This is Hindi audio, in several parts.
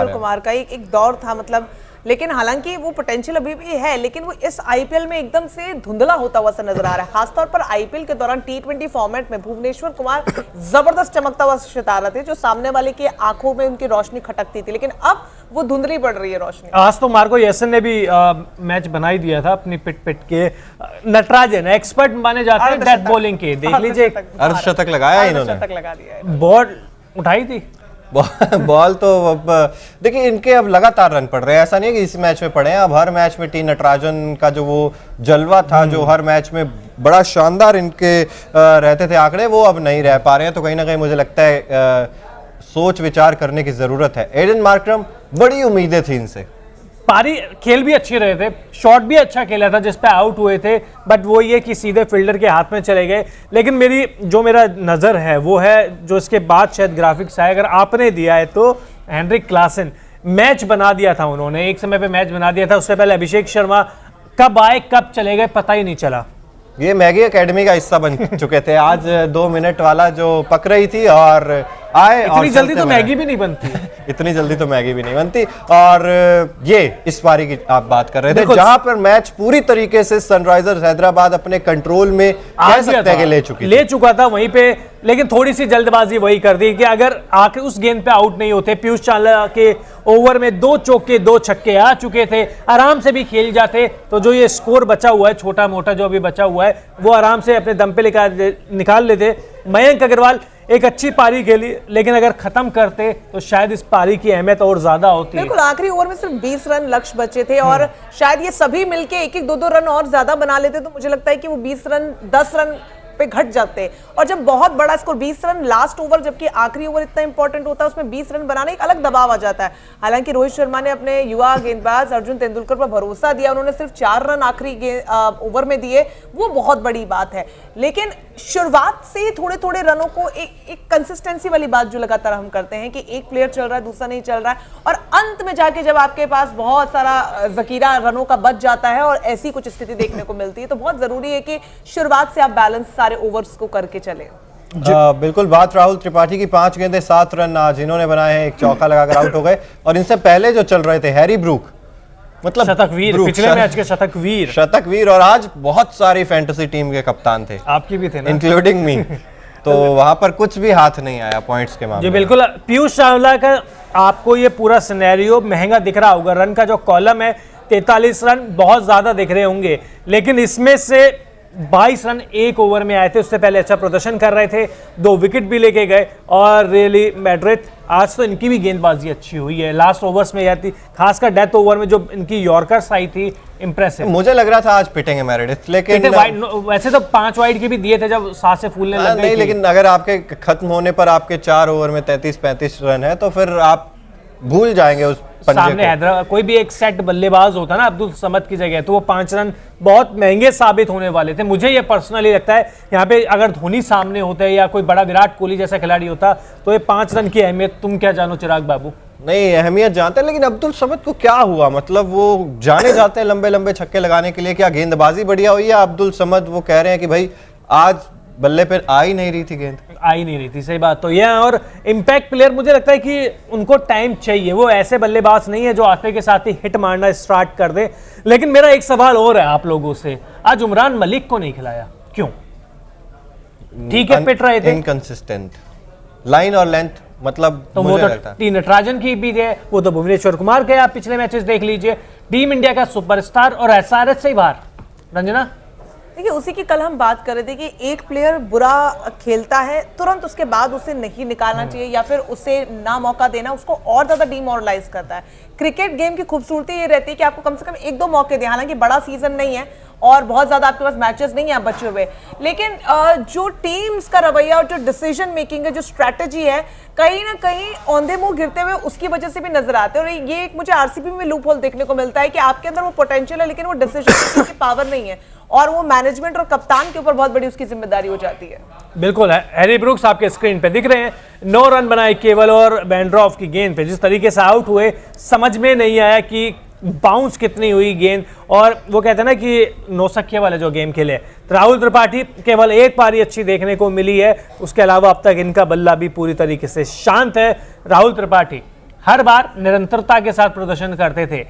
कुमार का एक दौर था, मतलब लेकिन हालांकि वो पोटेंशियल अभी भी है, लेकिन वो इस आईपीएल में एकदम से धुंधला होता हुआ सा नजर आ रहा है। खासतौर पर आईपीएल के दौरान टी20 फॉर्मेट में भुवनेश्वर कुमार जबरदस्त चमकता हुआ सितारा थे, जो सामने वाले की आंखों में उनकी रोशनी खटकती थी, लेकिन अब वो धुंधली पड़ रही है रोशनी। आज तो मार्को येसन ने भी मैच बना ही दिया था अपनी पिट के। नटराजन एक्सपर्ट माने जाते हैं डेथ बॉलिंग के, देख लीजिए अर्धशतक लगाया इन्होंने, अर्धशतक लगा दिया, बॉल उठाई थी। बॉल तो अब देखिए इनके अब लगातार रन पड़ रहे हैं, ऐसा नहीं है कि इस मैच में पड़े हैं, अब हर मैच में टी नटराजन का जो वो जलवा था, जो हर मैच में बड़ा शानदार इनके रहते थे आंकड़े, वो अब नहीं रह पा रहे हैं। तो कहीं ना कहीं मुझे लगता है सोच विचार करने की जरूरत है। एडन मार्करम, बड़ी उम्मीदें थी इनसे, पारी खेल भी अच्छे रहे थे, शॉट भी अच्छा खेला था जिसपे आउट हुए थे, बट वो ये कि सीधे फील्डर के हाथ में चले गए। लेकिन मेरा नज़र है वो है जो इसके बाद शायद ग्राफिक्स आए, अगर आपने दिया है तो हेनरिक क्लासन मैच बना दिया था उन्होंने, एक समय पे मैच बना दिया था। उससे पहले अभिषेक शर्मा कब आए कब चले गए पता ही नहीं चला। ये मैगी एकेडमी का हिस्सा बन चुके थे। आज 2 मिनट वाला जो पक रही थी और आए, इतनी जल्दी तो मैगी भी नहीं बनती इतनी जल्दी तो मैगी भी नहीं बनती। और ये इस पारी की आप बात कर रहे थे जहां पर मैच पूरी तरीके से सनराइजर्स हैदराबाद अपने कंट्रोल में कह सकते हैं कि ले चुका था वहीं पे, लेकिन थोड़ी सी जल्दबाजी वही कर दी कि अगर आके उस गेंद पे आउट नहीं होते, पीयूष चावला के ओवर में 2 चौके 2 छक्के आ चुके थे, आराम से भी खेल जाते तो जो ये स्कोर बचा हुआ है छोटा मोटा जो अभी बचा हुआ है वो आराम से अपने दम पे निकाल लेते। मयंक अग्रवाल एक अच्छी पारी खेली, लेकिन अगर खत्म करते तो शायद इस पारी की अहमियत और ज्यादा होती है। बिल्कुल, आखिरी ओवर में सिर्फ 20 रन लक्ष्य बचे थे और शायद ये सभी मिलके 1-1 2-2 रन और ज्यादा बना लेते तो मुझे लगता है कि वो 20 रन 10 रन पे घट जाते। और जब बहुत बड़ा स्कोर 20 रन लास्ट ओवर, जबकि आखिरी ओवर इतना इंपॉर्टेंट होता है, उसमें 20 रन बनाने एक अलग दबाव आ जाता है। हालांकि रोहित शर्मा ने अपने युवा गेंदबाज अर्जुन तेंदुलकर पर भरोसा दिया, उन्होंने सिर्फ 4 रन आखिरी ओवर में दिए, वो बहुत बड़ी बात है। लेकिन शुरुआत से ही थोड़े थोड़े रनों को एक कंसिस्टेंसी वाली बात जो लगातार हम करते हैं कि एक प्लेयर चल रहा है दूसरा नहीं चल रहा है, और अंत में जाके जब आपके पास बहुत सारा जखीरा रनों का बच जाता है और ऐसी कुछ स्थिति देखने को मिलती है, तो बहुत जरूरी है कि शुरुआत से आप बैलेंस सारे ओवर्स को करके चले। बिल्कुल बात राहुल त्रिपाठी की, 5 गेंदें 7 रन आज इन्होंने बनाए हैं, एक चौका लगाकर आउट हो गए। और इनसे पहले जो चल रहे थे हैरी ब्रूक, मतलब शतकवीर, पिछले मैच के शतकवीर, और आज बहुत सारी फैंटेसी टीम के कप्तान थे, आपकी भी थे ना, इंक्लूडिंग मी। तो वहां पर कुछ भी हाथ नहीं आया पॉइंट्स के मामले में। जी बिल्कुल, पीयूष चावला का आपको ये पूरा सिनेरियो महंगा दिख रहा होगा। रन का जो कॉलम है 43 रन बहुत ज्यादा दिख रहे होंगे, लेकिन इसमें से 22 रन एक ओवर में आए थे। उससे पहले अच्छा प्रदर्शन कर रहे थे, 2 विकेट भी लेके गए। और रियली मैड्रिड आज तो इनकी भी गेंदबाजी अच्छी हुई है, लास्ट ओवर्स में आती, खासकर डेथ ओवर में जो इनकी यॉर्कर्स आई थी, इंप्रेसिव। मुझे लग रहा था आज पिटेंगे मैरिडिथ, लेकिन वैसे तो 5 वाइड के भी दिए थे जब सांसें फूलने लग गई नहीं, लेकिन अगर आपके खत्म होने पर आपके 4 ओवर में 33-35 रन है तो फिर आप भूल जाएंगे उस सामने हैदराबाद कोई भी एक सेट बल्लेबाज होता ना अब्दुल समद की जगह, तो वो 5 रन बहुत महंगे साबित होने वाले थे। मुझे ये पर्सनली लगता है यहाँ पे अगर धोनी सामने होते या कोई बड़ा विराट कोहली जैसा खिलाड़ी होता तो ये 5 रन की अहमियत तुम क्या जानो चिराग बाबू? नहीं, अहमियत जानते हैं, लेकिन अब्दुल समद को क्या हुआ, मतलब वो जाने जाते हैं लंबे लंबे छक्के लगाने के लिए, क्या गेंदबाजी बढ़िया हुई है? अब्दुल समद वो कह रहे हैं कि भाई आज बल्ले पे आ ही नहीं रही थी गेंद, आ ही नहीं रही थी, सही बात तो ये। और इम्पैक्ट प्लेयर मुझे लगता है कि उनको टाइम चाहिए, वो ऐसे बल्लेबाज नहीं है जो आते के साथ ही हिट मारना स्टार्ट कर दे। लेकिन मेरा एक सवाल और है आप लोगों से, आज उमरान मलिक को नहीं खिलाया क्यों? ठीक है पिट रहे थे, इनकंसिस्टेंट लाइन और लेंथ, मतलब तो वो तो टी नटराजन की भी है, वो तो भुवनेश्वर कुमार के आप पिछले मैचेस देख लीजिए, टीम इंडिया का सुपरस्टार और एसआरएच से ही बाहर। रंजना देखिए, उसी की कल हम बात कर रहे थे कि एक प्लेयर बुरा खेलता है तुरंत उसके बाद उसे नहीं निकालना चाहिए या फिर उसे ना मौका देना उसको और ज्यादा डिमोरलाइज करता है। क्रिकेट गेम की खूबसूरती ये रहती है कि आपको कम से कम 1-2 मौके दें, हालांकि बड़ा सीजन नहीं है और बहुत ज्यादा आपके पास मैचेस नहीं है आप बचे हुए, लेकिन जो टीम्स का रवैया और जो डिसीजन मेकिंग है, जो स्ट्रैटेजी है, कहीं ना कहीं औंधे मुंह गिरते हुए उसकी वजह से भी नजर आते हैं। और ये एक मुझे आरसीबी में लूप होल देखने को मिलता है कि आपके अंदर वो पोटेंशियल है लेकिन वो डिसीजन मेकिंग की पावर नहीं है, और वो मैनेजमेंट और कप्तान के ऊपर बहुत बड़ी उसकी जिम्मेदारी हो जाती है। बिल्कुल है, हैरी ब्रूक्स आपके स्क्रीन पे दिख रहे हैं, 9 रन बनाए केवल, और बैंड्रॉफ की गेंद पे जिस तरीके से आउट हुए समझ में नहीं आया कि बाउंस कितनी हुई गेंद। और वो कहते हैं ना कि नौसखिया वाले जो गेम खेले, तो राहुल त्रिपाठी केवल एक पारी अच्छी देखने को मिली है, उसके अलावा अब तक इनका बल्ला भी पूरी तरीके से शांत है। राहुल त्रिपाठी हर बार निरंतरता के साथ प्रदर्शन करते थे।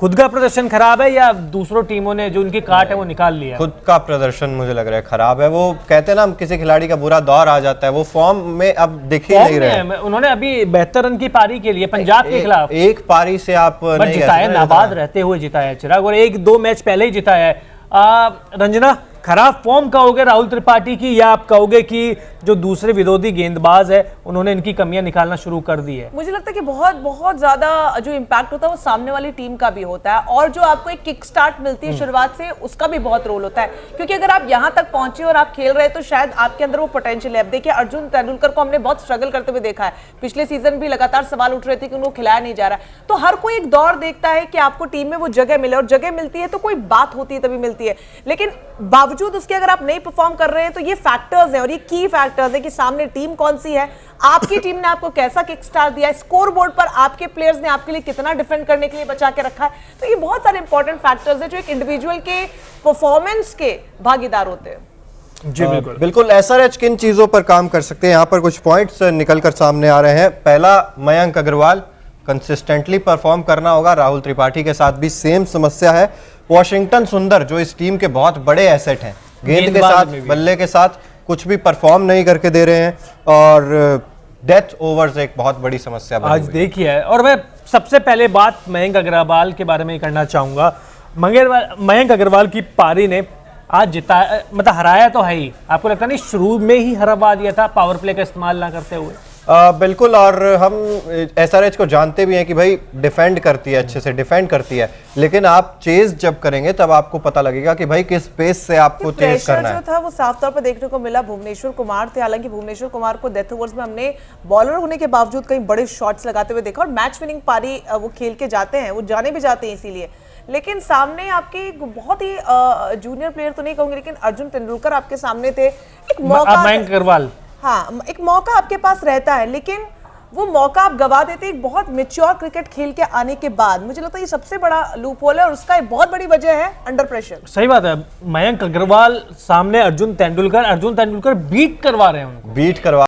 खुद का प्रदर्शन खराब है या दूसरों टीमों ने जो उनकी काट है वो निकाल लिया? खुद का प्रदर्शन मुझे लग रहा है खराब है। वो कहते हैं ना, किसी खिलाड़ी का बुरा दौर आ जाता है, वो फॉर्म में अब दिख ही नहीं रहे। उन्होंने अभी 72 रन की पारी के लिए पंजाब के खिलाफ एक पारी से आप नहीं जिताया, नाबाद रहते हुए जिताया चिराग, और 1-2 मैच पहले ही जिताया है। रंजना, खराब फॉर्म कहोगे राहुल त्रिपाठी की, या आप कहोगे कि जो दूसरे विरोधी गेंदबाज है उन्होंने इनकी कमियां निकालना शुरू कर दी है? मुझे लगता है कि बहुत बहुत ज्यादा जो इम्पैक्ट होता है वो सामने वाली टीम का भी होता है, और जो आपको एक किक स्टार्ट मिलती है शुरुआत से, उसका भी बहुत रोल होता है। क्योंकि अगर आप यहाँ तक पहुंचे और आप खेल रहे हैं तो शायद आपके अंदर वो पोटेंशियल है। अब देखिए, अर्जुन तेंदुलकर को हमने बहुत स्ट्रगल करते हुए देखा है। पिछले सीजन भी लगातार सवाल उठ रहे थे कि उनको खिलाया नहीं जा रहा है। तो हर कोई एक दौर देखता है कि आपको टीम में वो जगह मिले, और जगह मिलती है तो कोई बात होती है, तभी मिलती है। लेकिन बावजूद उसके अगर आप नहीं परफॉर्म कर रहे हैं तो ये फैक्टर्स हैं, और ये की फैक्टर्स है कि सामने टीम कौन सी है, आपकी टीम ने आपको कैसा किक स्टार्ट दिया, स्कोर बोर्ड पर आपके प्लेयर्स ने आपके लिए कितना डिफेंड करने के लिए बचा के रखा है। तो ये बहुत सारे इंपॉर्टेंट फैक्टर्स हैं जो एक इंडिविजुअल के परफॉर्मेंस के भागीदार होते हैं। जी बिल्कुल बिल्कुल। एसआरएच किन चीजों पर काम कर सकते हैं, यहाँ पर कुछ पॉइंट्स निकलकर सामने आ रहे हैं। पहला, मयंक अग्रवाल कंसिस्टेंटली परफॉर्म करना होगा। राहुल त्रिपाठी के साथ भी सेम समस्या है। वॉशिंगटन सुंदर जो इस टीम के बहुत बड़े एसेट हैं, गेंद के साथ, बल्ले के साथ कुछ भी परफॉर्म नहीं करके दे रहे हैं, और डेथ ओवर्स एक बहुत बड़ी समस्या बनी आज हुई है। देखी है। और मैं सबसे पहले बात मयंक अग्रवाल के बारे में करना चाहूंगा। मयंक अग्रवाल की पारी ने आज जिता, मतलब हराया तो है ही, आपको लगता नहीं शुरू में ही हरा दिया था पावर प्ले का इस्तेमाल ना करते हुए? बिल्कुल। और हम एसआरएच को जानते भी हैं कि भाई डिफेंड करती है, अच्छे से डिफेंड करती है, लेकिन आप चेज जब करेंगे तब आपको पता लगेगा कि भाई किस पेस से आपको तेज करना है। जो था वो साफ तौर पर देखने को मिला भुवनेश्वर कुमार थे। हालांकि भुवनेश्वर कुमार को डेथ ओवर्स में हमने बॉलर होने के बावजूद कई बड़े शॉट्स लगाते हुए देखा, और मैच विनिंग पारी वो खेल के जाते हैं, वो जाने भी जाते हैं इसीलिए। लेकिन सामने आपके बहुत ही जूनियर प्लेयर तो नहीं कहूंगे, लेकिन अर्जुन तेंदुलकर आपके सामने थे। एक मौका, मयंक अग्रवाल, हाँ, एक मौका आपके पास रहता है, लेकिन वो मौका आप गवा देते एक बहुत मैच्योर क्रिकेट खेल के आने के बाद। मुझे लगता है ये सबसे बड़ा लूप होल है, और उसका एक बहुत बड़ी वजह है अंडर प्रेशर। सही बात है। मयंक अग्रवाल सामने अर्जुन तेंदुलकर बीट करवा रहे हैं उनको, बीट करवा